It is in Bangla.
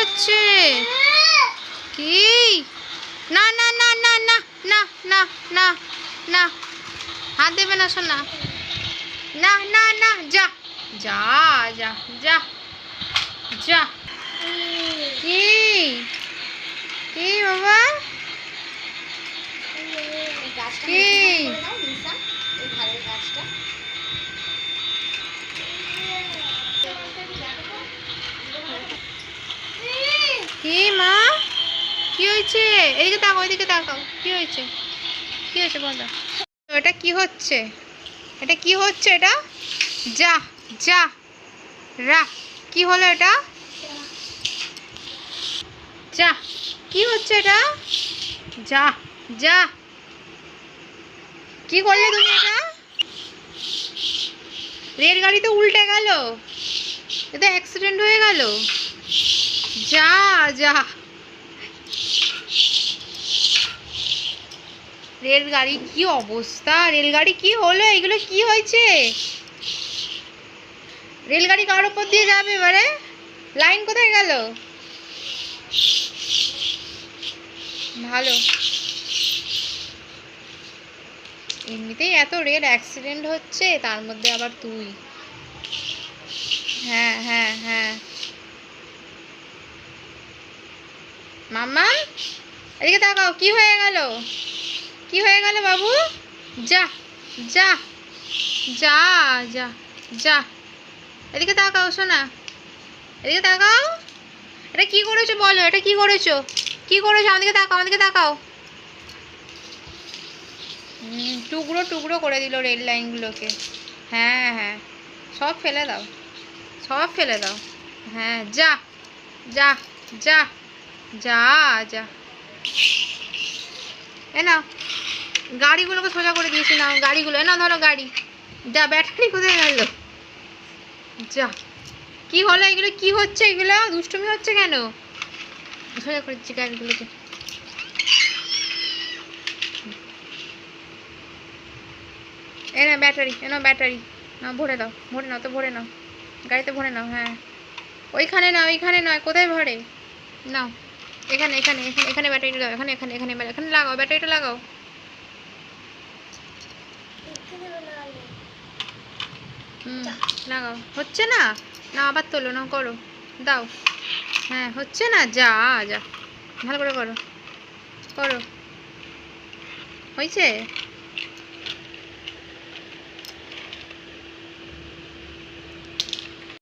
হচ্ছে? কি? না না না না না না না না না, হাত দেবে না সোনা। না না না, যা যা যা যা যা। কি কি বাবা? কি কি মা? কি হয়েছে? এদিকে তাকাও, এদিকে তাকাও। কি হয়েছে? কি হয়েছে বলো? এটা কি হচ্ছে? এটা কি হচ্ছে? এটা যা যা রা, কি হলো এটা? যা, কি হচ্ছে এটা? যা যা, কি করলে তুমি এটা? রেলগাড়ি তো উল্টে গেল, এটা অ্যাক্সিডেন্ট হয়ে গেল। যা যা, রেলগাড়ি কি অবস্থা? রেলগাড়ি কি হলো? এগুলো কি হয়েছে? রেলগাড়ি কার উপর দিয়ে যাবে এবারে? লাইন কোথায় গেল? ভালো, এমনিতেই এত রেল অ্যাক্সিডেন্ট হচ্ছে, তার মধ্যে আবার তুই। হ্যাঁ হ্যাঁ হ্যাঁ। মাম্মা এদিকে তাকাও, কি হয়ে গেল? কি হয়ে গেল বাবু? যা যা যা যা যা, এদিকে তাকাও সোনা, এদিকে তাকাও। এটা কি করেছো বলো? এটা কি করেছো? কি করেছো? আমাদেরকে তাকাও, আমাদেরকে তাকাও। টুকরো টুকরো করে দিল রেল লাইনগুলোকে। হ্যাঁ হ্যাঁ, সব ফেলে দাও, সব ফেলে দাও। হ্যাঁ যা যা যা যা যা। এ নাও, গাড়িগুলোকে সোজা করে দিয়েছি, নাও গাড়িগুলো, এ নাও ধরো গাড়ি। যা, ব্যাটারি কোথায় গেল? যা, কি হলো? এগুলো কি হচ্ছে? এগুলো দুষ্টুমি হচ্ছে কেন? সোজা করে দিচ্ছি গাড়িগুলোকে। এ না ব্যাটারি, এ নাও ব্যাটারি, নাও ভরে দাও, ভরে নাও তো, ভরে নাও গাড়িতে, ভরে নাও। হ্যাঁ ওইখানে না, ওইখানে নয়, কোথায় ভরে? নাও এখানে এখানে এখানে এখানে ব্যাটারিটা দাও, এখানে এখানে এখানে এখানে লাগাও, ব্যাটারিটা লাগাও। লাগাও। হচ্ছে না? না আবার তোলো, না করো, দাও। হ্যাঁ হচ্ছে না, যা যা, ভালো করে করো, করো। হয়েছে?